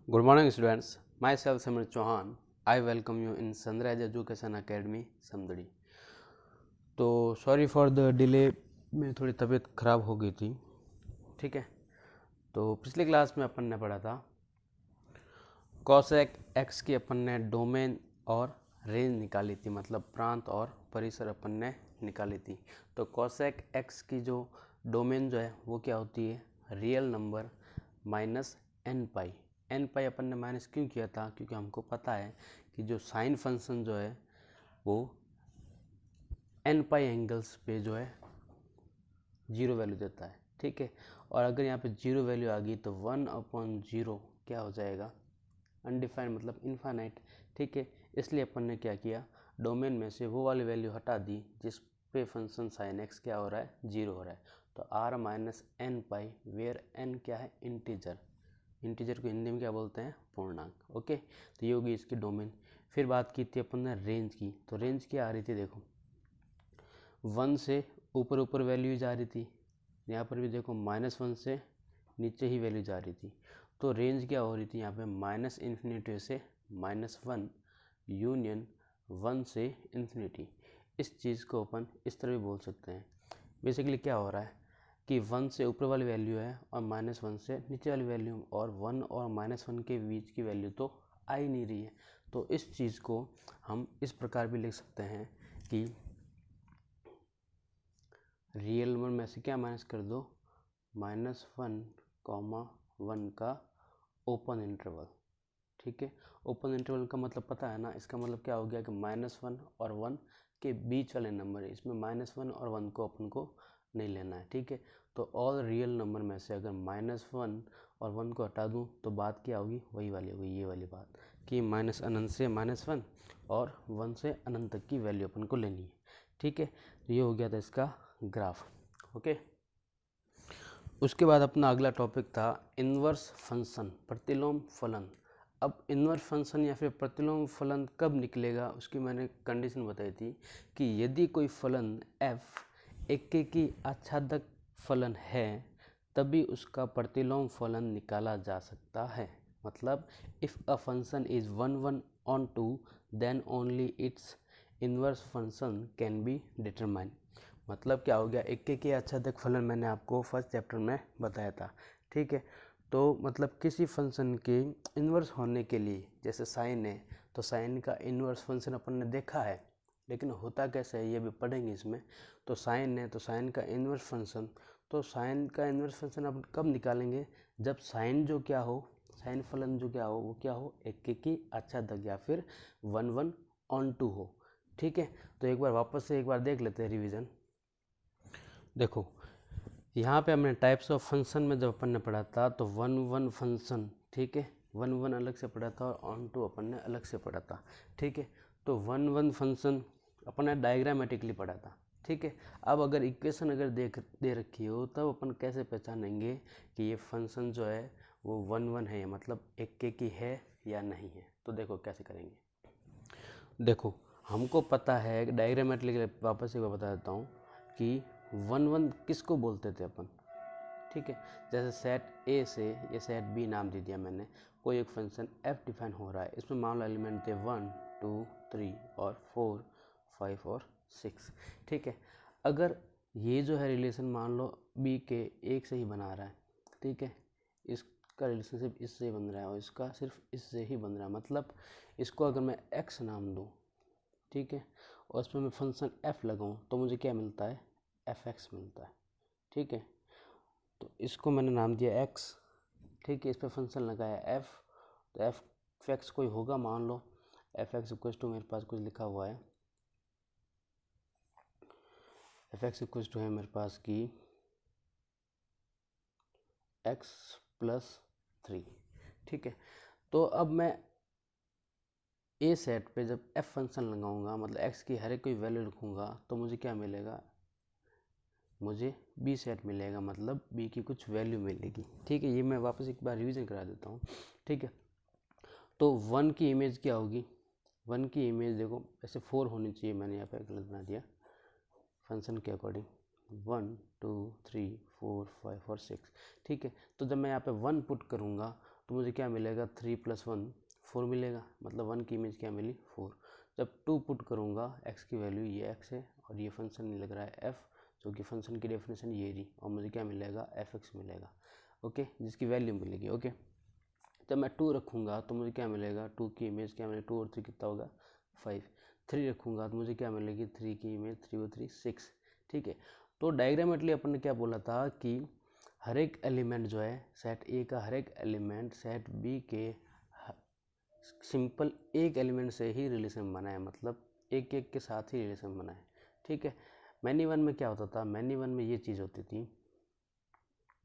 Good morning students, myself Samir Chauhan. I welcome you in Sunrise Education Academy Samdari. तो sorry for the delay, मेरी थोड़ी तबीयत ख़राब हो गई थी। ठीक है, तो पिछली क्लास में अपन ने पढ़ा था कॉसेक एक्स की अपन ने डोमेन और रेंज निकाली थी, मतलब प्रांत और परिसर अपन ने निकाली थी। तो कॉसेक एक्स की जो डोमेन जो है वो क्या होती है, रियल नंबर माइनस एन पाई। एन पाई अपन ने माइनस क्यों किया था, क्योंकि हमको पता है कि जो साइन फंक्शन जो है वो एन पाई एंगल्स पे जो है जीरो वैल्यू देता है। ठीक है, और अगर यहाँ पे जीरो वैल्यू आ गई तो 1/0 क्या हो जाएगा, अनडिफाइंड मतलब इनफाइनाइट। ठीक है, इसलिए अपन ने क्या किया, डोमेन में से वो वाली वैल्यू हटा दी जिस पे फंक्शन साइन एक्स क्या हो रहा है, जीरो हो रहा है। तो R minus n pi where n क्या है, इंटीजर। इंटीजर को हिंदी में क्या बोलते हैं, पूर्णांक। ओके, तो ये होगी इसकी डोमेन। फिर बात की थी अपन ने रेंज की। तो रेंज क्या आ रही थी, देखो 1 से ऊपर ऊपर वैल्यू जा रही थी, यहाँ पर भी देखो -1 से नीचे ही वैल्यू जा रही थी। तो रेंज क्या हो रही थी यहाँ पे, माइनस इन्फिनिटी से -1 यूनियन 1 से इन्फिनिटी। इस चीज़ को अपन इस तरह भी बोल सकते हैं। बेसिकली क्या हो रहा है कि 1 से ऊपर वाली वैल्यू है और -1 से नीचे वाली वैल्यू, और 1 और -1 के बीच की वैल्यू तो आ ही नहीं रही है। तो इस चीज़ को हम इस प्रकार भी लिख सकते हैं कि रियल नंबर में से क्या माइनस कर दो, -1, 1 का ओपन इंटरवल। ठीक है, ओपन इंटरवल का मतलब पता है ना, इसका मतलब क्या हो गया कि -1 और 1 के बीच वाले नंबर है, इसमें -1 और 1 को अपन को नहीं लेना है। ठीक है, तो ऑल रियल नंबर में से अगर -1 और 1 को हटा दूं तो बात क्या होगी, वही वाली होगी, ये वाली बात कि माइनस अनंत से -1 और 1 से अनंत तक की वैल्यू अपन को लेनी है। ठीक है, तो ये हो गया था इसका ग्राफ। ओके, उसके बाद अपना अगला टॉपिक था इन्वर्स फंक्शन, प्रतिलोम फलन। अब इन्वर्स फंक्शन या फिर प्रतिलोम फलन कब निकलेगा, उसकी मैंने कंडीशन बताई थी कि यदि कोई फलन f एकेकी आच्छादक फलन है तभी उसका प्रतिलोम फलन निकाला जा सकता है। मतलब if a function is 1 on 2 then only its inverse function can be determine. मतलब क्या हो गया, एकेकी आच्छादक फलन मैंने आपको फर्स्ट चैप्टर में बताया था। ठीक है, तो मतलब किसी फंक्शन के इन्वर्स होने के लिए, जैसे साइन है तो साइन का इन्वर्स फंक्शन अपन ने देखा है, लेकिन होता कैसे है ये भी पढ़ेंगे इसमें। तो साइन है तो साइन का इन्वर्स फंक्शन, तो साइन का इन्वर्स फंक्शन अपन कब निकालेंगे, जब साइन जो क्या हो, साइन फलन जो क्या हो वो क्या हो, एकेकी आच्छादक या फिर 1 on 2 हो। ठीक है, तो एक बार वापस से एक बार देख लेते हैं रिवीजन। देखो यहाँ पे हमने टाइप्स ऑफ फंक्शन में जब अपन ने पढ़ा था तो 1 फंक्शन, ठीक है, 1 अलग से पढ़ा था और ऑन टू अपन ने अलग से पढ़ा था। ठीक है, तो 1 फंक्शन अपन ने डायग्रामेटिकली पढ़ा था। ठीक है, अब अगर इक्वेशन अगर दे रखी हो तब अपन कैसे पहचानेंगे कि ये फंक्शन जो है वो 1 है, मतलब एकेकी है या नहीं है। तो देखो कैसे करेंगे। देखो हमको पता है डायग्रामेटिकली, वापस एक बार बता देता हूँ कि 1 किसको बोलते थे अपन। ठीक है, जैसे सेट ए से ये सेट बी नाम दे दिया मैंने, कोई एक फंक्शन f डिफाइन हो रहा है, इसमें मान लो एलिमेंट थे 1 2 3 और 4 5 और 6। ठीक है, अगर ये जो है रिलेशन मान लो बी के एक से ही बना रहा है, ठीक है, इसका रिलेशनशिप इससे ही बन रहा है और इसका सिर्फ इससे ही बन रहा है, मतलब इसको अगर मैं x नाम दूँ, ठीक है, और इसमें मैं फंक्शन f लगाऊँ तो मुझे क्या मिलता है, fx मिलता है। ठीक है, तो इसको मैंने नाम दिया x। ठीक है, इस पर फंक्शन लगाया f, तो f(x) कोई होगा, मान लो f(x) इक्वल टू, मेरे पास कुछ लिखा हुआ है, f(x) इक्वल टू है मेरे पास की x + 3। ठीक है, तो अब मैं ए सेट पे जब f फंक्शन लगाऊंगा, मतलब x की हर एक कोई वैल्यू रखूँगा तो मुझे क्या मिलेगा, मुझे बी सेट मिलेगा, मतलब बी की कुछ वैल्यू मिलेगी। ठीक है, ये मैं वापस एक बार रिवीजन करा देता हूँ। ठीक है, तो 1 की इमेज क्या होगी, 1 की इमेज देखो ऐसे 4 होनी चाहिए, मैंने यहाँ पे गलत बना दिया फंक्शन के अकॉर्डिंग, 1 2 3 4 5 और 6। ठीक है, तो जब मैं यहाँ पे 1 पुट करूँगा तो मुझे क्या मिलेगा 3 + 1 4 मिलेगा, मतलब 1 की इमेज क्या मिली 4। जब 2 पुट करूँगा x की वैल्यू ये x है और ये फंक्शन लग रहा है f, जो कि फंक्शन की डेफिनेशन ये रही, और मुझे क्या मिलेगा fx मिलेगा, ओके, जिसकी वैल्यू मिलेगी, ओके। जब मैं 2 रखूँगा तो मुझे क्या मिलेगा 2 की इमेज क्या मिलेगी 2 और 3 कितना होगा 5। 3 रखूँगा तो मुझे क्या मिलेगी 3 की इमेज 3 और 3 6, ठीक है। तो डायग्रामेटली अपन ने क्या बोला था कि हर एक एलिमेंट जो है सेट ए का हर एक एलिमेंट सेट बी के सिंपल एक एलिमेंट से ही रिलेशन बना है, मतलब एक एक के साथ ही रिलेशन बना है, ठीक है। मैनी वन में क्या होता था, मैनी वन में ये चीज़ होती थी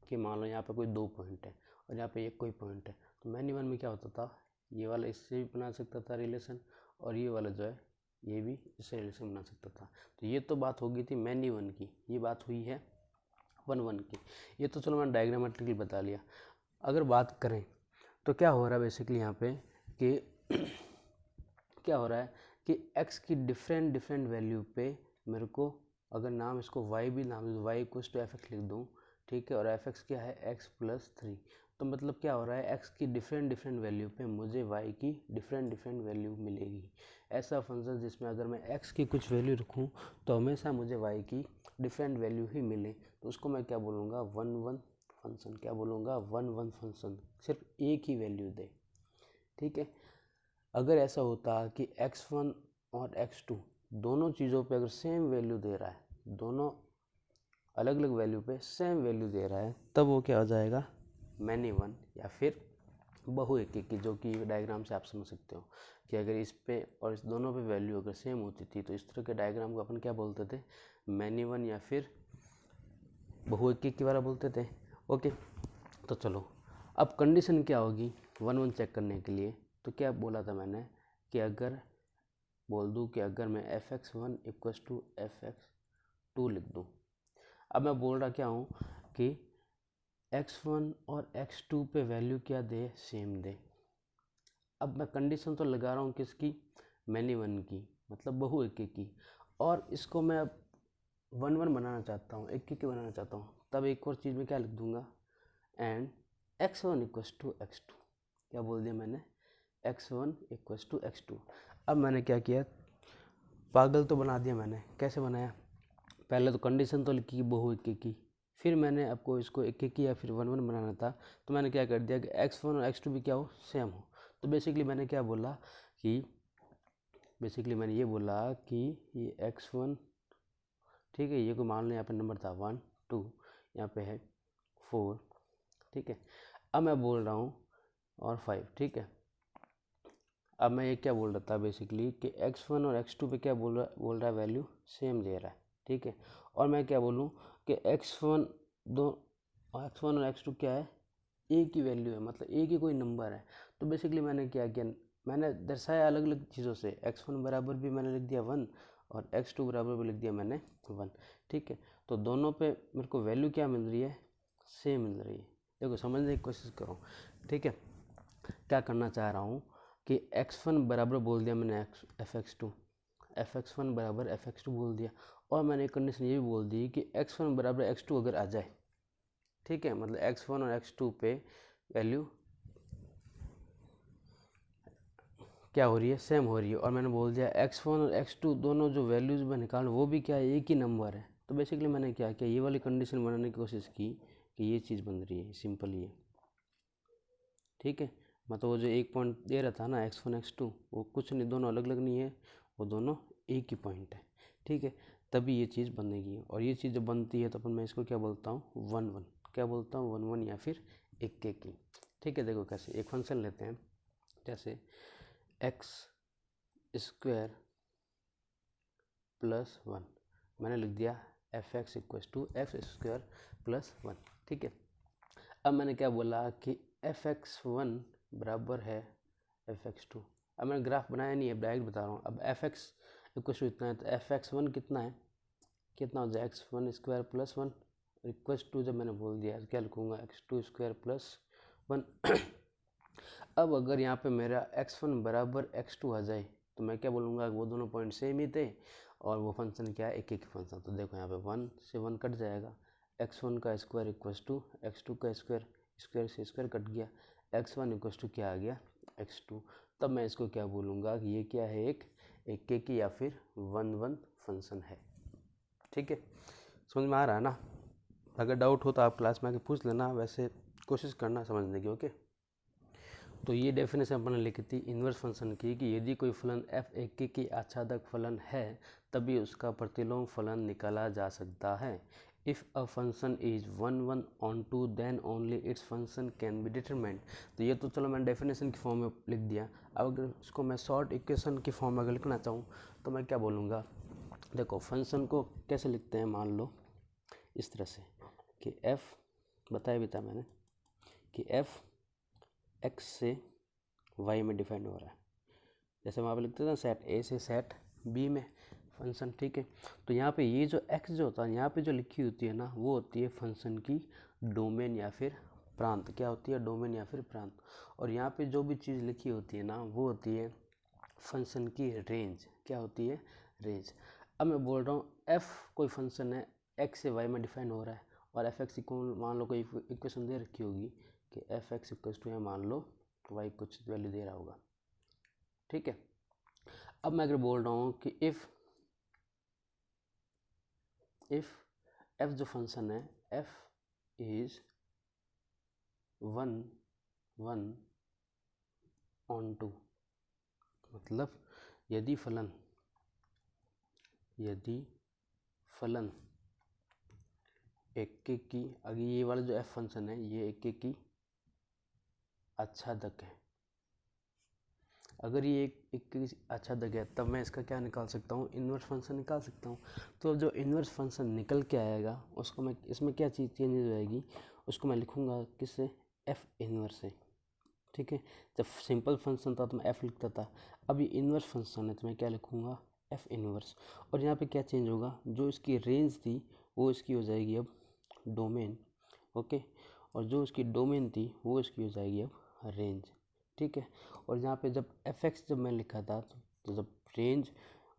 कि मान लो यहाँ पे कोई 2 पॉइंट है और यहाँ पे एक कोई पॉइंट है, तो मैनी वन में क्या होता था, ये वाला इससे भी बना सकता था रिलेशन और ये वाला जो है ये भी इससे रिलेशन बना सकता था। तो ये तो बात हो गई थी मैनी वन की, ये बात हुई है वन की। ये तो चलो मैंने डायग्रामेटिकली बता लिया। अगर बात करें तो क्या हो रहा है बेसिकली यहाँ पे कि क्या हो रहा है कि x की डिफरेंट वैल्यू पे मेरे को अगर नाम इसको y भी नाम दूँ, y इक्वल्स टू fx लिख दूँ, ठीक है, और fx क्या है x + 3, तो मतलब क्या हो रहा है x की डिफरेंट वैल्यू पे मुझे y की डिफरेंट वैल्यू मिलेगी। ऐसा फंक्शन जिसमें अगर मैं x की कुछ वैल्यू रखूँ तो हमेशा मुझे y की डिफरेंट वैल्यू ही मिले, तो उसको मैं क्या बोलूँगा 1 1 फंक्शन, क्या बोलूँगा 1 1 फंक्शन, सिर्फ एक ही वैल्यू दे, ठीक है। अगर ऐसा होता कि x1 और x2 दोनों चीज़ों पे अगर सेम वैल्यू दे रहा है, दोनों अलग अलग वैल्यू पे सेम वैल्यू दे रहा है, तब वो क्या हो जाएगा मैनी वन या फिर बहु एक की, जो कि डायग्राम से आप समझ सकते हो कि अगर इस पे और इस दोनों पे वैल्यू अगर सेम होती थी तो इस तरह के डायग्राम को अपन क्या बोलते थे मैनी वन या फिर बहु एक की वाला बोलते थे, ओके। तो चलो अब कंडीशन क्या होगी 1 1 चेक करने के लिए, तो क्या बोला था मैंने कि अगर बोल दूँ कि अगर मैं fx1 = fx2 लिख दूँ, अब मैं बोल रहा क्या हूँ कि x1 और x2 पे वैल्यू क्या दे सेम दे। अब मैं कंडीशन तो लगा रहा हूँ किसकी मैनी वन की, मतलब बहु एक की, और इसको मैं अब 1 1 बनाना चाहता हूँ, एक की बनाना चाहता हूँ, तब एक और चीज़ में क्या लिख दूँगा एंड x1 = x2, क्या बोल दिया मैंने x1 = x2। अब मैंने क्या किया पागल तो बना दिया मैंने, कैसे बनाया, पहले तो कंडीशन तो लिखी बहु एक की, फिर मैंने आपको इसको एक की या फिर 1 1 बनाना था, तो मैंने क्या कर दिया कि x1 और x2 भी क्या हो सेम हो। तो बेसिकली मैंने क्या बोला कि मैंने ये बोला कि ये x1, ठीक है, ये को मान लो यहाँ पे नंबर था 1 2, यहाँ पे है 4, ठीक है। अब मैं बोल रहा हूँ और 5, ठीक है। अब मैं ये क्या बोल रहा था बेसिकली कि x1 और x2 पे क्या बोल रहा है वैल्यू सेम दे रहा है, ठीक है। और मैं क्या बोलूँ कि x1 और x2 क्या है एक ही वैल्यू है, मतलब एक ही कोई नंबर है। तो बेसिकली मैंने क्या किया मैंने दर्शाया अलग अलग चीज़ों से, x1 बराबर भी मैंने लिख दिया 1 और x2 बराबर भी लिख दिया मैंने 1, ठीक है। तो दोनों पे मेरे को वैल्यू क्या मिल रही है सेम मिल रही है। देखो समझने की कोशिश करो, ठीक है। क्या करना चाह रहा हूँ कि x1 बराबर बोल दिया मैंने fx2, fx1 बराबर fx2 बोल दिया, और मैंने एक कंडीशन ये भी बोल दी कि x1 बराबर x2 अगर आ जाए, ठीक है, मतलब x1 और x2 पे वैल्यू क्या हो रही है सेम हो रही है, और मैंने बोल दिया x1 और x2 दोनों जो वैल्यूज़ मैं निकाल वो भी क्या है एक ही नंबर है। तो बेसिकली मैंने क्या किया ये वाली कंडीशन बनाने की कोशिश की कि ये चीज़ बन रही है सिंपल ये, ठीक है। मतलब वो जो एक पॉइंट दे रहा था ना x1 x2 वो कुछ नहीं, दोनों अलग अलग नहीं है, वो दोनों एक ही पॉइंट है, ठीक है। तभी ये चीज़ बनेगी, और ये चीज़ जब बनती है तो अपन मैं इसको क्या बोलता हूँ 1 1, क्या बोलता हूँ 1 1 या फिर एक की, ठीक है। देखो कैसे एक फंक्शन लेते हैं जैसे x² + 1, मैंने लिख दिया fx = x² + 1, ठीक है। अब मैंने क्या बोला कि fx1 बराबर है fx2। अब मैंने ग्राफ बनाया नहीं है, डायरेक्ट बता रहा हूँ। अब fx = इतना है तो fx1 कितना है, कितना हो जाए x1² + 1 = जब मैंने बोल दिया क्या लिखूँगा x2² + 1। अब अगर यहाँ पे मेरा x1 बराबर x2 आ जाए तो मैं क्या बोलूँगा वो दोनों पॉइंट सेम ही थे और वो फंक्शन क्या है एक एक फंक्शन। तो देखो यहाँ पे 1 से 1 कट जाएगा, x1 का स्क्वायर = x2 का स्क्वायर, स्क्वायर से स्क्वायर कट गया, x1 इक्वल टू क्या आ गया x2। तब मैं इसको क्या बोलूँगा कि ये क्या है, एक के की या फिर 1 फंक्शन है। ठीक है, समझ में आ रहा है ना? अगर डाउट हो तो आप क्लास में आके पूछ लेना, वैसे कोशिश करना समझने की। ओके, तो ये डेफिनेशन अपन ने लिखी थी इन्वर्स फंक्शन की कि यदि कोई फलन f एक के की आच्छादक फलन है तभी उसका प्रतिलोम फलन निकाला जा सकता है। If a function is 1 on two then only its function can be determined. तो ये तो चलो मैंने डेफिनेशन की फॉर्म में लिख दिया। अब अगर उसको मैं शॉर्ट इक्वेशन की फॉर्म में अगर लिखना चाहूँ तो मैं क्या बोलूँगा, देखो फंक्शन को कैसे लिखते हैं, मान लो इस तरह से कि f बताया भी था मैंने कि f x से y में डिफाइन हो रहा है। जैसे वहाँ पे लिखते थे ना सेट a से सेट b में फंक्शन। ठीक है, तो यहाँ पे ये जो x जो होता है यहाँ पे जो लिखी होती है ना, वो होती है फंक्शन की डोमेन या फिर प्रांत। क्या होती है, डोमेन या फिर प्रांत। और यहाँ पे जो भी चीज़ लिखी होती है ना, वो होती है फंक्शन की रेंज। क्या होती है, रेंज। अब मैं बोल रहा हूँ f कोई फंक्शन है, x से y में डिफाइन हो रहा है और f x को मान लो कोई इक्वेशन दे रखी होगी कि f x इक्वल टू है, मान लो y कुछ वैल्यू दे रहा होगा। ठीक है, अब मैं अगर बोल रहा हूँ कि इफ़ f जो फंक्शन है f इज 1 ऑन टू, मतलब यदि फलन एक की, अगर ये वाला जो f फंक्शन है ये एक की आच्छादक है, अगर ये एक आच्छादक है तब मैं इसका क्या निकाल सकता हूँ, इन्वर्स फंक्शन निकाल सकता हूँ। तो जो इन्वर्स फंक्शन निकल के आएगा उसको मैं, इसमें क्या चीज़ चेंज हो जाएगी, उसको मैं लिखूँगा किससे, f इन्वर्स से। ठीक है, जब सिंपल फंक्शन था तो मैं f लिखता था, अब ये इन्वर्स फंक्शन है तो मैं क्या लिखूँगा, f इन्वर्स। और यहाँ पे क्या चेंज होगा, जो इसकी रेंज थी वो इसकी हो जाएगी अब डोमेन। ओके, और जो इसकी डोमेन थी वो इसकी हो जाएगी अब रेंज। ठीक है, और यहाँ पे जब f(x) जब मैं लिखा था तो जब रेंज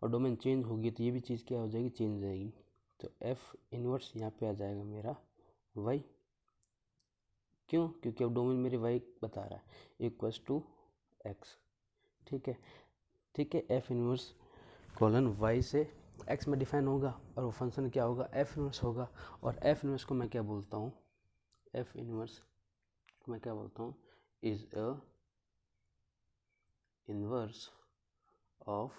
और डोमेन चेंज होगी तो ये भी चीज़ क्या हो जाएगी, चेंज हो जाएगी। तो f इन्वर्स यहाँ पे आ जाएगा मेरा y। क्यों, क्योंकि अब डोमेन मेरे y बता रहा है इक्वल्स टू x। ठीक है, ठीक है, f इन्वर्स कॉलन y से x में डिफाइन होगा और वो फंक्शन क्या होगा, f इन्वर्स होगा। और f इन्वर्स को मैं क्या बोलता हूँ, f इन्वर्स को मैं क्या बोलता हूँ, is a inverse of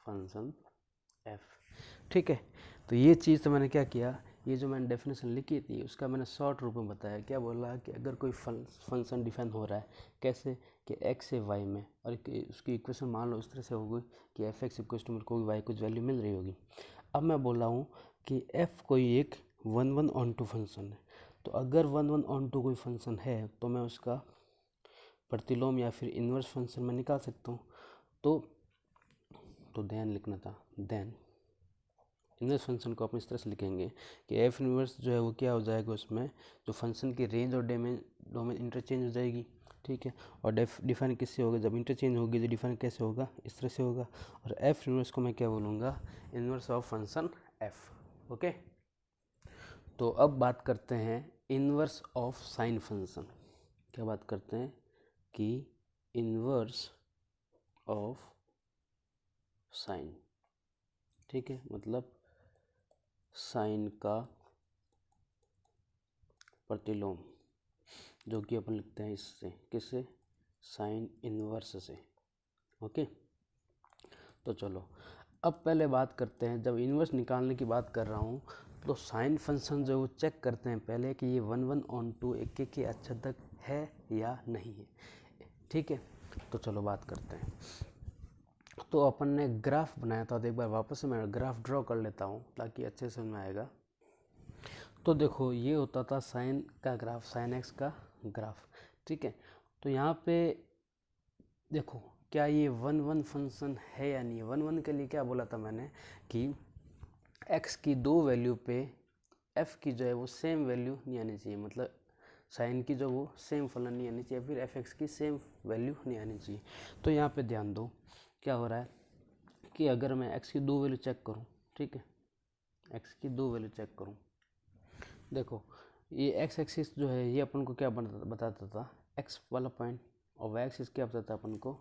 function f। ठीक है, तो ये चीज़ तो मैंने क्या किया, ये जो मैंने डेफिनेशन लिखी थी उसका मैंने शॉर्ट रूप में बताया। क्या बोला कि अगर कोई फंक्शन डिफाइन हो रहा है कैसे, कि x से y में, और उसकी इक्वेशन मान लो इस तरह से होगी कि f x इक्वल टू मेरे को y कुछ वैल्यू मिल रही होगी। अब मैं बोल रहा हूँ कि f कोई एक 1 ऑन टू फंक्शन है, तो अगर 1 ऑन टू कोई फंक्शन है तो मैं उसका प्रतिलोम या फिर इन्वर्स फंक्शन में निकाल सकता हूँ। तो देन लिखना था, देन इन्वर्स फंक्शन को अपन इस तरह से लिखेंगे कि एफ इन्वर्स जो है वो क्या हो जाएगा, उसमें जो फंक्शन की रेंज और डोमेन इंटरचेंज हो जाएगी। ठीक है, और डिफाइन किससे होगा, जब इंटरचेंज होगी तो डिफाइन कैसे होगा, इस तरह से होगा। और एफ इन्वर्स को मैं क्या बोलूँगा, inverse of function F. Okay, तो अब बात करते हैं इन्वर्स ऑफ साइन फंक्शन। क्या बात करते हैं कि इन्वर्स ऑफ साइन। ठीक है, मतलब साइन का प्रतिलोम, जो कि अपन लिखते हैं इससे, किससे, साइन इन्वर्स से। ओके, तो चलो अब पहले बात करते हैं, जब इन्वर्स निकालने की बात कर रहा हूँ तो साइन फंक्शन जो चेक करते हैं पहले कि ये 1 ऑन टू एक के आच्छादक है या नहीं है। ठीक है, तो चलो बात करते हैं। तो अपन ने ग्राफ बनाया था, तो एक बार वापस से मैं ग्राफ ड्रॉ कर लेता हूँ ताकि अच्छे से समझ आएगा। तो देखो ये होता था साइन का ग्राफ, साइन एक्स का ग्राफ। ठीक है, तो यहाँ पे देखो क्या ये 1 फंक्शन है या नहीं है। 1 के लिए क्या बोला था मैंने कि x की दो वैल्यू पे f की जो है वो सेम वैल्यू नहीं आनी चाहिए, मतलब साइन की जो वो सेम फलन नहीं आनी चाहिए, फिर f(x) की सेम वैल्यू नहीं आनी चाहिए। तो यहाँ पे ध्यान दो क्या हो रहा है कि अगर मैं x की दो वैल्यू चेक करूँ, ठीक है, x की दो वैल्यू चेक करूँ, देखो ये एक्स एक्सिस जो है ये अपन को क्या बताता था, एक्स वाला पॉइंट, और वाई एक्सिस क्या बताता था अपन को,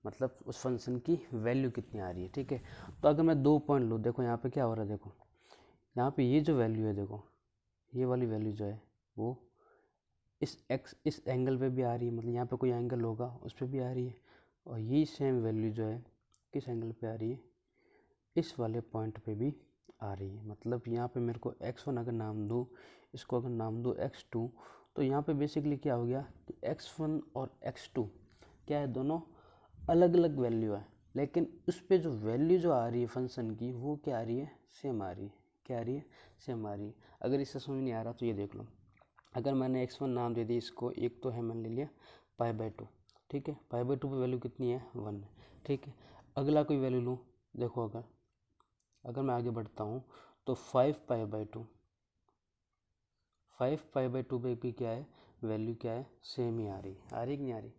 मतलब उस फंक्शन की वैल्यू कितनी आ रही है। ठीक है, तो अगर मैं 2 पॉइंट लूँ, देखो यहाँ पे क्या हो रहा है, देखो यहाँ पे ये जो वैल्यू है, देखो ये वाली वैल्यू जो है वो इस एंगल पे भी आ रही है, मतलब यहाँ पे कोई एंगल होगा उस पर भी आ रही है, और ये सेम वैल्यू जो है किस एंगल पे आ रही है, इस वाले पॉइंट पे भी आ रही है। मतलब यहाँ पे मेरे को x1 अगर नाम दूँ, इसको अगर नाम दूँ x2, तो यहाँ पे बेसिकली क्या हो गया कि x1 और x2 क्या है, दोनों अलग अलग वैल्यू है, लेकिन उस पर जो वैल्यू जो आ रही है फंक्शन की वो क्या आ रही है, सेम आ रही है। क्या आ रही है, सेम आ रही है। अगर इससे समझ नहीं आ रहा तो ये देख लो, अगर मैंने x1 नाम दे दिया इसको, एक तो है मैंने ले लिया π/2, ठीक है, π/2 पे वैल्यू कितनी है, 1 है। ठीक है, अगला कोई वैल्यू लूँ, देखो अगर मैं आगे बढ़ता हूँ तो 5π/2 पे भी क्या है, वैल्यू क्या है, सेम ही आ रही कि नहीं आ रही।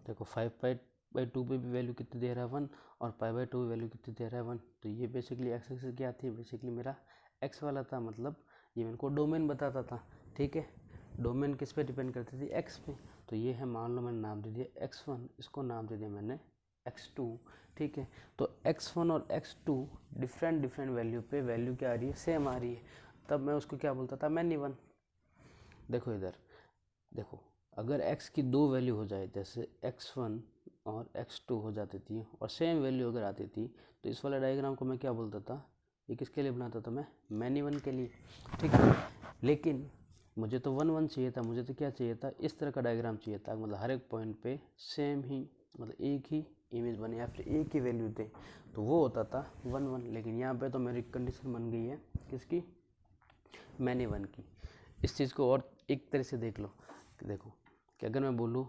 देखो 5π/2 पे भी वैल्यू कितनी दे रहा है, 1, और π/2 पे वैल्यू कितनी दे रहा है, 1। तो ये बेसिकली एक्स एक्सिस क्या थी, बेसिकली मेरा एक्स वाला था, मतलब ये मेरे को डोमेन बताता था। ठीक है, डोमेन किस पे डिपेंड करती थी, एक्स पे। तो ये है, मान लो मैंने नाम दे दिया x1, इसको नाम दे दिया मैंने x2। ठीक है, तो x1 और x2 डिफरेंट वैल्यू पे वैल्यू क्या आ रही है, सेम आ रही है, तब मैं उसको क्या बोलता था, मैनी वन। देखो इधर, देखो अगर x की 2 वैल्यू हो जाए, जैसे x1 और x2 हो जाती थी और सेम वैल्यू अगर आती थी, तो इस वाले डायग्राम को मैं क्या बोलता था, ये किसके लिए बनाता था मैं, मैनी वन के लिए। ठीक है, लेकिन मुझे तो 1 1 चाहिए था, मुझे तो क्या चाहिए था, इस तरह का डायग्राम चाहिए था, मतलब हर एक पॉइंट पे सेम ही, मतलब एक ही इमेज बने या फिर एक ही वैल्यू दे, तो वो होता था 1 1। लेकिन यहाँ पे तो मेरी कंडीशन बन गई है किसकी, मैनी वन की। इस चीज़ को और एक तरह से देख लो, देखो कि अगर मैं बोलूँ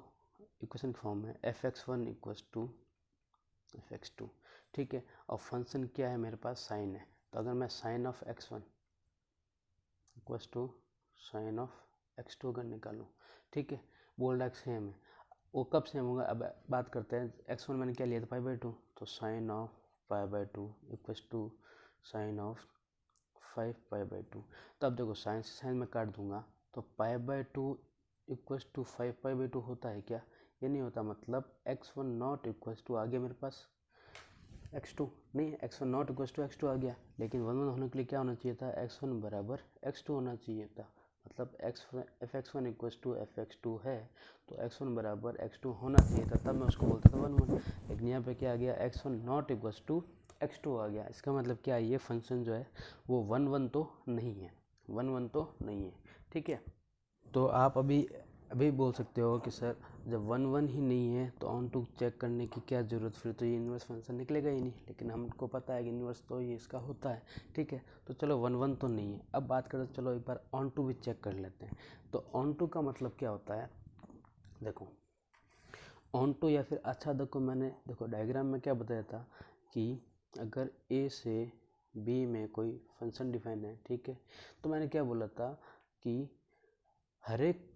इक्वेशन फॉर्म में fx1 इक्वल्स टू fx2, ठीक है, और फंक्शन क्या है मेरे पास, साइन है, तो अगर मैं sine of x1 equals to sine of x2 अगर निकालूँ, ठीक है, बोल रहा है सेम है, वो कब सेम होगा, अब बात करते हैं। x1 मैंने क्या लिया था, π/2, तो sine of π/2 equals to sine of 5π/2। तो अब देखो साइन से साइन में काट दूंगा, तो π/2 इक्वल्स टू 5π/2 होता है क्या, ये नहीं होता, मतलब x1 नॉट इक्वल्स टू आ गया मेरे पास x2, नहीं x1 not equals to x2 आ गया, लेकिन 1 1 होने के लिए क्या होना चाहिए था, x1 बराबर x2 होना चाहिए था, मतलब fx1 इक्वल्स टू fx2 है, तो x1 बराबर x2 होना चाहिए था, तब मैं उसको बोलता था 1 1। लेकिन यहाँ पे क्या आ गया, x1 not equals to x2 आ गया। इसका मतलब क्या है, ये फंक्शन जो है वो 1 1 तो नहीं है, 1 1 तो नहीं है। ठीक है, तो आप अभी बोल सकते हो कि सर जब 1 1 ही नहीं है तो ऑन टू चेक करने की क्या ज़रूरत, फिर तो ये इन्वर्स फंक्शन निकलेगा ही नहीं। लेकिन हमको पता है कि इन्वर्स तो ये इसका होता है। ठीक है, तो चलो 1 1 तो नहीं है, अब बात करते चलो एक बार ऑन टू भी चेक कर लेते हैं। तो ऑन टू का मतलब क्या होता है, देखो ऑन टू या फिर अच्छा देखो, मैंने देखो डायग्राम में क्या बताया था कि अगर ए से बी में कोई फंक्शन डिफाइन है, ठीक है, तो मैंने क्या बोला था कि हर एक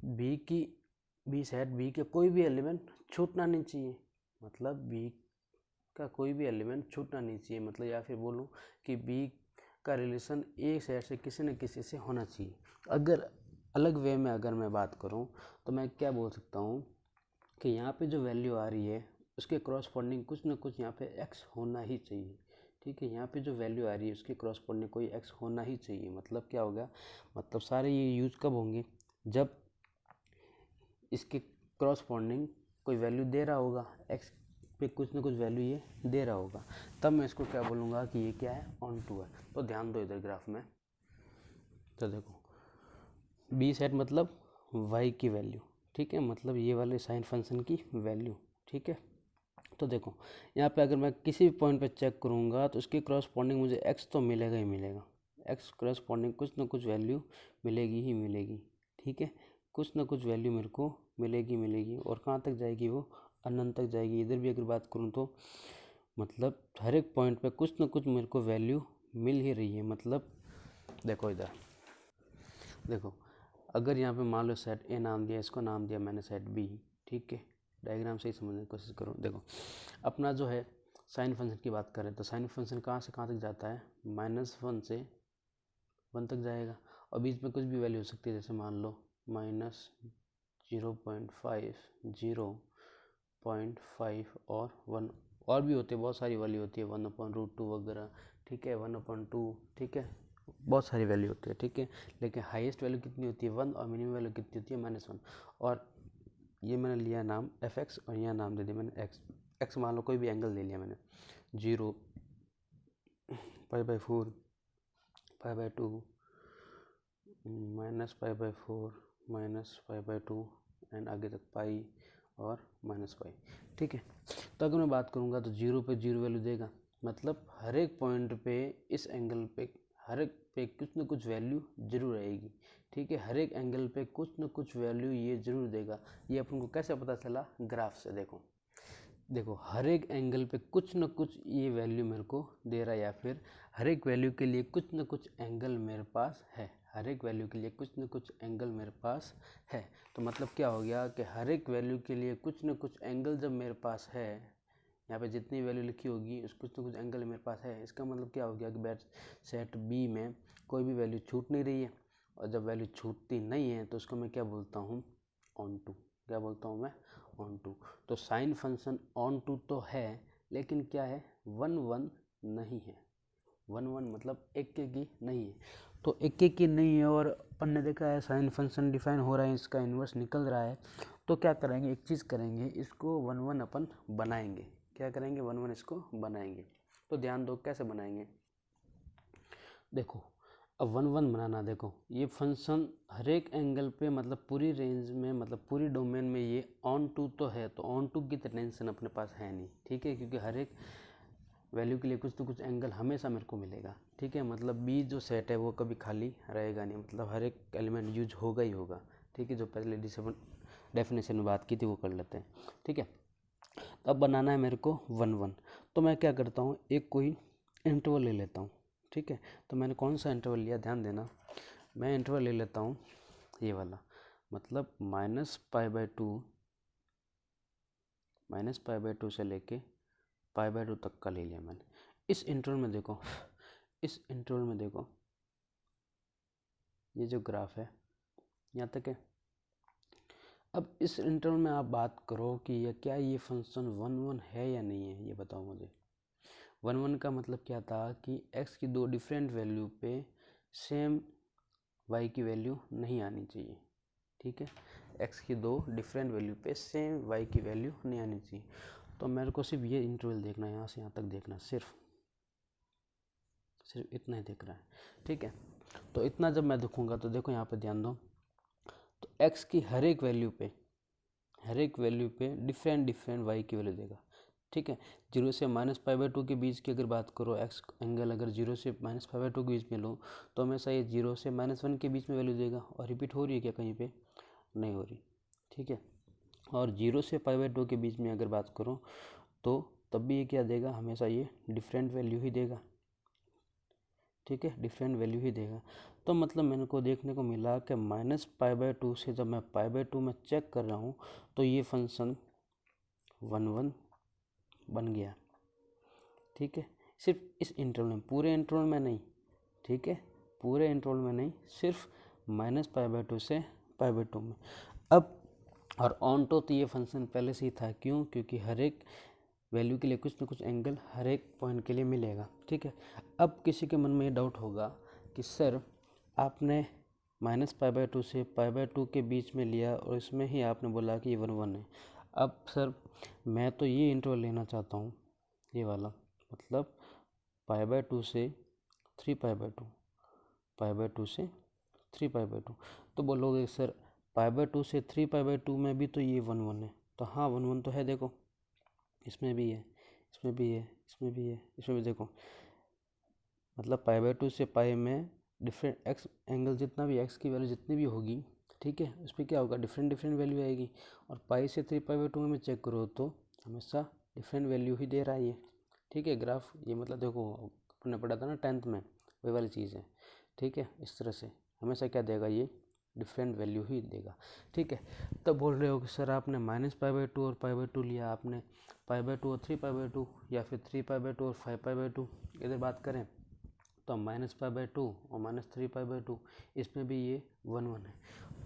बी सेट बी के कोई भी एलिमेंट छूटना नहीं चाहिए, मतलब बी का कोई भी एलिमेंट छूटना नहीं चाहिए, मतलब या फिर बोलूँ कि बी का रिलेशन ए सेट से किसी न किसी से होना चाहिए। अगर अलग वे में अगर मैं बात करूँ तो मैं क्या बोल सकता हूँ कि यहाँ पे जो वैल्यू आ रही है उसके क्रॉसपोंडिंग कुछ ना कुछ यहाँ पे एक्स होना ही चाहिए। ठीक है, यहाँ पे जो वैल्यू आ रही है उसके क्रॉसपोंडिंग कोई एक्स होना ही चाहिए। मतलब क्या होगा, मतलब सारे ये यूज कब होंगे, जब इसके क्रॉसपोंडिंग कोई वैल्यू दे रहा होगा, एक्स पे कुछ ना कुछ वैल्यू ये दे रहा होगा, तब मैं इसको क्या बोलूँगा कि ये क्या है, ऑन टू है। तो ध्यान दो इधर ग्राफ में, तो देखो बी सेट मतलब वाई की वैल्यू, ठीक है, मतलब ये वाले साइन फंक्शन की वैल्यू। ठीक है, तो देखो यहाँ पे अगर मैं किसी भी पॉइंट पे चेक करूँगा तो उसके क्रॉसपोंडिंग मुझे एक्स तो मिलेगा ही मिलेगा, एक्स क्रॉसपोंडिंग कुछ ना कुछ वैल्यू मिलेगी ही मिलेगी। ठीक है, कुछ ना कुछ वैल्यू मेरे को मिलेगी, और कहाँ तक जाएगी, वो अनंत तक जाएगी। इधर भी अगर बात करूँ तो मतलब हर एक पॉइंट पे कुछ ना कुछ मेरे को वैल्यू मिल ही रही है। मतलब देखो इधर देखो, अगर यहाँ पे मान लो सेट ए नाम दिया, इसको नाम दिया मैंने सेट बी, ठीक है, डायग्राम से ही समझने की कोशिश करो। देखो अपना जो है साइन फंक्शन की बात करें तो साइन फंक्शन कहाँ से कहाँ तक जाता है, -1 से 1 तक जाएगा, और बीच में कुछ भी वैल्यू हो सकती है, जैसे मान लो -0.5, 0.5 और 1, और भी होते हैं, बहुत सारी वैल्यू होती है, 1/√2 वगैरह, ठीक है, 1/2, ठीक है, बहुत सारी वैल्यू होती है, ठीक है। लेकिन हाईएस्ट वैल्यू कितनी होती है 1, और मिनिमम वैल्यू कितनी होती है -1। और ये मैंने लिया नाम fx और यहाँ नाम दे दिया मैंने x मान लो कोई भी एंगल ले लिया मैंने, 0, π/4, π/2, -π/4, -π/2 एंड आगे तक पाई और -पाई, ठीक है। तो अगर मैं बात करूँगा तो 0 पे 0 वैल्यू देगा, मतलब हर एक पॉइंट पे इस एंगल पे हर एक पे कुछ न कुछ वैल्यू जरूर रहेगी, ठीक है। हर एक एंगल पे कुछ न कुछ वैल्यू ये जरूर देगा। ये अपन को कैसे पता चला, ग्राफ से। देखो हर एक एंगल पे कुछ न कुछ ये वैल्यू मेरे को दे रहा है, या फिर हर एक वैल्यू के लिए कुछ न कुछ एंगल मेरे पास है, हर एक वैल्यू के लिए कुछ न कुछ एंगल मेरे पास है। तो मतलब क्या हो गया कि हर एक वैल्यू के लिए कुछ न कुछ एंगल जब मेरे पास है, यहाँ पे जितनी वैल्यू लिखी होगी उस कुछ न कुछ एंगल मेरे पास है, इसका मतलब क्या हो गया कि बैट सेट बी में कोई भी वैल्यू छूट नहीं रही है। और जब वैल्यू छूटती नहीं है तो उसको मैं क्या बोलता हूँ, ऑन टू। क्या बोलता हूँ मैं, ऑन टू। तो साइन फंक्शन ऑन टू तो है, लेकिन क्या है, 1 नहीं है। 1 मतलब एक की नहीं है। तो एक की नहीं है, और अपन ने देखा है साइन फंक्शन डिफाइन हो रहा है, इसका इन्वर्स निकल रहा है। तो क्या करेंगे, एक चीज़ करेंगे, इसको 1 अपन बनाएंगे। क्या करेंगे, 1 इसको बनाएंगे। तो ध्यान दो कैसे बनाएंगे। देखो अब 1 बनाना, देखो ये फंक्शन हर एक एंगल पे, मतलब पूरी रेंज में, मतलब पूरी डोमेन में ये ऑन टू तो है, तो ऑन टू की टेंशन अपने पास है नहीं, ठीक है, क्योंकि हर एक वैल्यू के लिए कुछ तो कुछ एंगल हमेशा मेरे को मिलेगा, ठीक है। मतलब बी जो सेट है वो कभी खाली रहेगा नहीं, मतलब हर एक एलिमेंट यूज होगा ही होगा, ठीक है। जो पहले डेफिनेशन में बात की थी वो कर लेते हैं, ठीक है। तो अब बनाना है मेरे को 1 तो मैं क्या करता हूँ, एक कोई इंटरवल ले लेता हूँ, ठीक है। तो मैंने कौन सा इंटरवल लिया, ध्यान देना, मैं इंटरवल ले लेता हूँ ये वाला, मतलब -π/2 से लेके π/2 तक का ले लिया मैंने। इस इंटरवल में देखो, इस इंटरवल में देखो, ये जो ग्राफ है यहाँ तक है। अब इस इंटरवल में आप बात करो कि ये क्या, ये फंक्शन 1 है या नहीं है, ये बताओ मुझे। 1 का मतलब क्या था कि x की दो डिफरेंट वैल्यू पे सेम y की वैल्यू नहीं आनी चाहिए, ठीक है। x की दो डिफरेंट वैल्यू पे सेम y की वैल्यू नहीं आनी चाहिए। तो मेरे को सिर्फ ये इंटरवल देखना है, यहाँ से यहाँ तक देखना, सिर्फ इतना ही देख रहा है, ठीक है। तो इतना जब मैं देखूंगा तो देखो यहाँ पे ध्यान दो, तो x की हर एक वैल्यू पे डिफरेंट y की वैल्यू देगा, ठीक है। 0 से -π/2 के बीच की अगर बात करो, x एंगल अगर 0 से -π/2 के बीच में लो, तो हमेशा ये 0 से -1 के बीच में वैल्यू देगा। और रिपीट हो रही है क्या कहीं पे, नहीं हो रही, ठीक है। और 0 से π/2 के बीच में अगर बात करो तो तब भी ये क्या देगा, हमेशा ये डिफरेंट वैल्यू ही देगा, ठीक है, डिफरेंट वैल्यू ही देगा। तो मतलब मैंने को देखने को मिला कि -π/2 से जब मैं π/2 में चेक कर रहा हूँ तो ये फंक्शन 1 बन गया, ठीक है। सिर्फ इस इंटरवल में, पूरे इंटरवल में नहीं, ठीक है, पूरे इंटरवल में नहीं, सिर्फ -π/2 से π/2 में। अब और ऑन टू तो ये फंक्शन पहले से ही था, क्यों, क्योंकि हर एक वैल्यू के लिए कुछ ना कुछ एंगल हर एक पॉइंट के लिए मिलेगा, ठीक है। अब किसी के मन में ये डाउट होगा कि सर आपने -π/2 से π/2 के बीच में लिया और इसमें ही आपने बोला कि ये 1 है। अब सर मैं तो ये इंटरवल लेना चाहता हूँ, ये वाला, मतलब π/2 से 3π/2, π/2 से 3π/2। तो बोलोगे सर π/2 से 3π/2 में भी तो ये 1 है। तो हाँ 1 तो है, देखो इसमें भी है, इसमें भी है, इसमें भी है, इसमें भी देखो, मतलब π/2 से पाई में डिफरेंट एक्स एंगल जितना भी एक्स की वैल्यू जितनी भी होगी, ठीक है, उस पर क्या होगा, डिफरेंट वैल्यू आएगी। और पाई से 3π/2 में चेक करो तो हमेशा डिफरेंट वैल्यू ही दे रहा है ये, ठीक है। ग्राफ ये मतलब देखो आपने पढ़ा था ना 10th में, वही वाली चीज़ है, ठीक है। इस तरह से हमेशा क्या देगा, ये डिफरेंट वैल्यू ही देगा, ठीक है। तब बोल रहे हो कि सर आपने -π/2 और π/2 लिया, आपने π/2 और 3π/2, या फिर 3π/2 और 5π/2 इधर बात करें तो -π/2 और -3π/2 इसमें भी ये 1 1 है।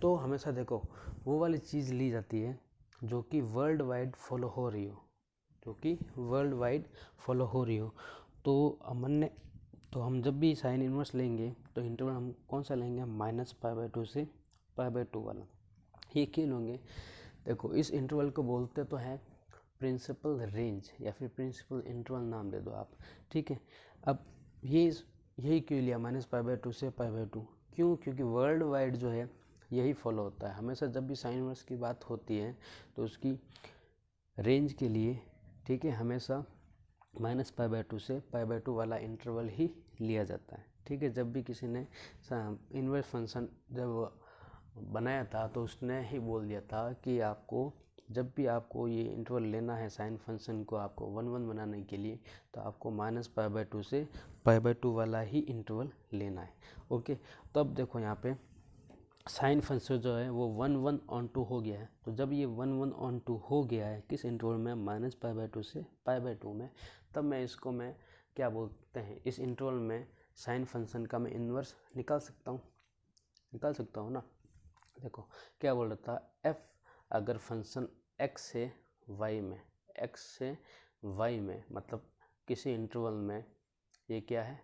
तो हमेशा देखो वो वाली चीज़ ली जाती है जो कि वर्ल्ड वाइड फॉलो हो रही हो, जो कि वर्ल्ड वाइड फॉलो हो रही हो। तो हम जब भी साइन इनवर्स लेंगे तो इंटरवल हम कौन सा लेंगे, -π/2 से π/2 वाला। ये क्यों लेंगे, देखो इस इंटरवल को बोलते तो है प्रिंसिपल रेंज या फिर प्रिंसिपल इंटरवल नाम दे दो आप, ठीक है। अब यही क्यों लिया -π/2 से π/2, क्यों, क्योंकि वर्ल्ड वाइड जो है यही फॉलो होता है। हमेशा जब भी साइन इनवर्स की बात होती है तो उसकी रेंज के लिए, ठीक है, हमेशा -π/2 से π/2 वाला इंटरवल ही लिया जाता है, ठीक है। जब भी किसी ने इनवर्स फंक्शन जब बनाया था तो उसने ही बोल दिया था कि आपको जब भी आपको ये इंटरवल लेना है साइन फंक्शन को आपको 1 1 बनाने के लिए, तो आपको -π/2 से π/2 वाला ही इंटरवल लेना है, ओके। तो अब देखो यहाँ पे साइन फंक्शन जो है वो 1 1 ऑन 2 हो गया है। तो जब ये 1 1 ऑन 2 हो गया है किस इंटरवल में, -π/2 से π/2 में, तब मैं इसको क्या बोलते हैं, इस इंटरवल में साइन फंक्शन का मैं इन्वर्स निकाल सकता हूँ ना। देखो क्या बोल रहा था, f अगर फंक्शन x से y में मतलब किसी इंटरवल में, ये क्या है,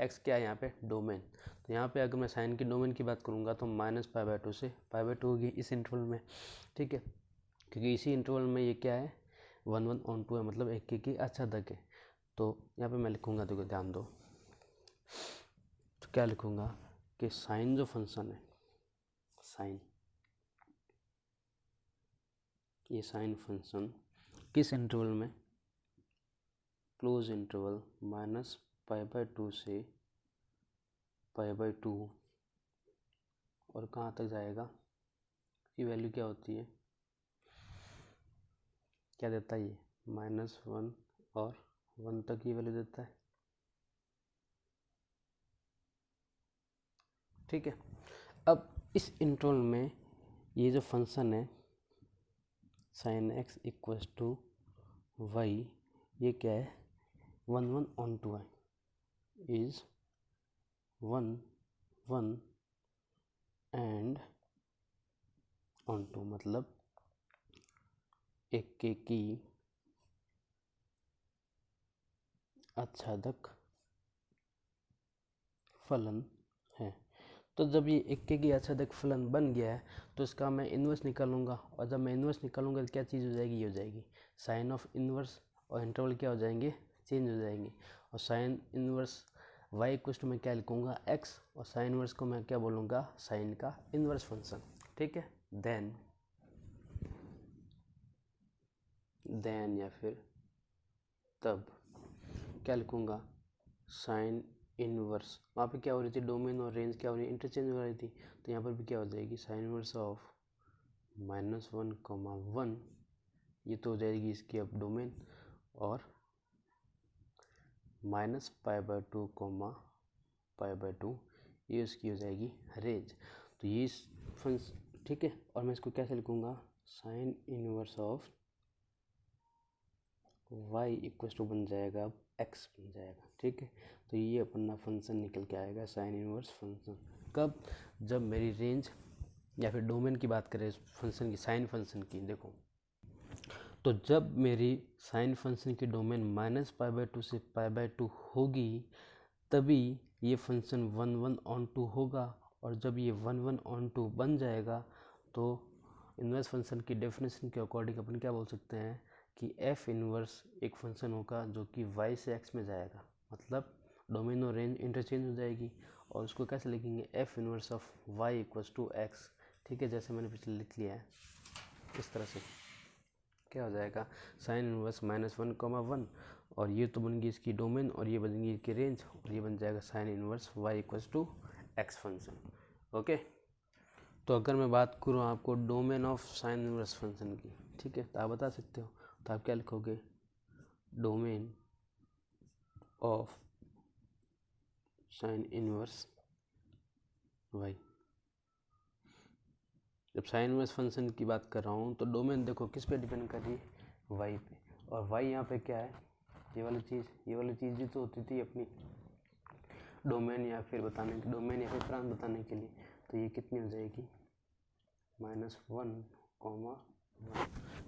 x क्या है यहाँ पे, डोमेन। तो यहाँ पे अगर मैं साइन की डोमेन की बात करूँगा तो -π/2 से π/2 होगी इस इंटरवल में, ठीक है। क्योंकि इसी इंटरवल में ये क्या है, 1 1 ऑन 2 है, मतलब एक की आच्छादक है। तो यहाँ पे मैं लिखूँगा, देखो ध्यान दो, तो क्या लिखूँगा कि साइन जो फंक्शन है, ये साइन फंक्शन किस इंटरवल में, क्लोज इंटरवल -π/2 से π/2 और कहाँ तक जाएगा, की वैल्यू क्या होती है, क्या देता है ये, -1 और 1 तक की वैल्यू देता है, ठीक है। अब इस इंटरवल में ये जो फंक्शन है sin x equals to y, ये क्या है, 1 1 ऑन 2 है, इज 1 1 एंड ऑन 2, मतलब एक के की आच्छादक फलन है। तो जब ये इक्के की आच्छादक फलन बन गया है तो इसका मैं इन्वर्स निकालूंगा, और जब मैं इन्वर्स निकालूंगा तो क्या चीज़ हो जाएगी, ये हो जाएगी साइन ऑफ इन्वर्स, और इंटरवल क्या हो जाएंगे, चेंज हो जाएंगे। और sine inverse y equals to मैं क्या लिखूंगा, x, और साइन इन्वर्स को मैं क्या बोलूँगा, साइन का इन्वर्स फंक्शन, ठीक है। देन या फिर तब क्या लिखूंगा, साइन इनवर्स, वहाँ पे क्या हो रही थी, डोमेन और रेंज क्या हो रही है, इंटरचेंज हो रही थी। तो यहाँ पर भी क्या हो जाएगी, साइन इनवर्स ऑफ -1, ये तो हो जाएगी इसकी अब डोमेन, और -π/2, π/2 ये उसकी हो जाएगी रेंज। तो ये फंक्शन, ठीक है। और मैं इसको कैसे लिखूँगा, sine inverse of y equal to बन जाएगा अब x बन जाएगा, ठीक है। तो ये अपना फंक्शन निकल के आएगा साइन इनवर्स फंक्शन। कब, जब मेरी रेंज या फिर डोमेन की बात करें फंक्शन की, साइन फंक्शन की, देखो तो जब मेरी साइन फंक्शन की डोमेन -π/2 से π/2 होगी तभी ये फंक्शन 1 1 ऑन 2 होगा, और जब ये 1 1 ऑन 2 बन जाएगा तो इनवर्स फंक्शन की डेफिनेशन के अकॉर्डिंग अपन क्या बोल सकते हैं कि f इनवर्स एक फंक्शन होगा जो कि y से x में जाएगा, मतलब डोमेन और रेंज इंटरचेंज हो जाएगी। और उसको कैसे लिखेंगे, f inverse of y equals to x, ठीक है, जैसे मैंने पिछले लिख लिया है इस तरह से। क्या हो जाएगा, साइन इनवर्स -1, 1, और ये तो बन गई इसकी डोमेन, और ये बन गई इसकी रेंज, और ये बन जाएगा sine inverse y equals to x function, okay. तो अगर मैं बात करूँ आपको domain of sine inverse function की, ठीक है, तो आप बता सकते हो, तो आप क्या लिखोगे, domain of sine inverse y। जब साइन इनवर्स फंक्शन की बात कर रहा हूँ तो डोमेन देखो किस पे डिपेंड कर रही है, y पे, और y यहाँ पे क्या है, ये वाली चीज़ भी तो होती थी अपनी डोमेन या फिर प्रांत बताने के लिए। तो ये कितनी हो जाएगी -1,1।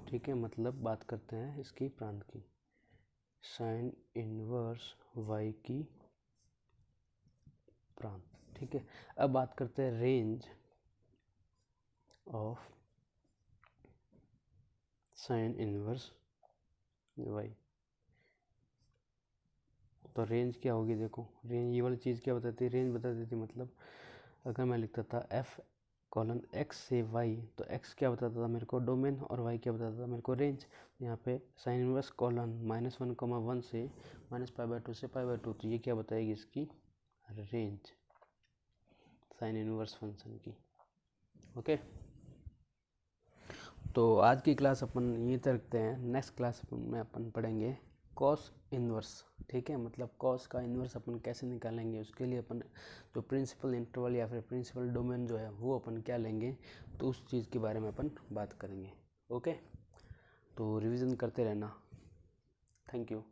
ठीक है, मतलब बात करते हैं इसकी प्रांत की, साइन इनवर्स y की प्रांत। ठीक है, अब बात करते हैं range of sine inverse y। तो रेंज क्या होगी, देखो रेंज ये वाली चीज़ क्या बताती है, रेंज बता देती, मतलब अगर मैं लिखता था f:x से y, तो x क्या बताता था मेरे को डोमेन और y क्या बताता था मेरे को रेंज। यहाँ पे साइन इनवर्स कॉलन -1,1 से -π/2 से π/2, तो ये क्या बताएगी इसकी रेंज साइन इनवर्स फंक्शन की। ओके, तो आज की क्लास अपन यहीं तक रखते हैं। नेक्स्ट क्लास में अपन पढ़ेंगे कॉस इनवर्स। ठीक है, मतलब कॉस का इन्वर्स अपन कैसे निकालेंगे, उसके लिए अपन जो प्रिंसिपल इंटरवल या फिर प्रिंसिपल डोमेन जो है वो अपन क्या लेंगे, तो उस चीज़ के बारे में अपन बात करेंगे। ओके, तो रिवीजन करते रहना। Thank you.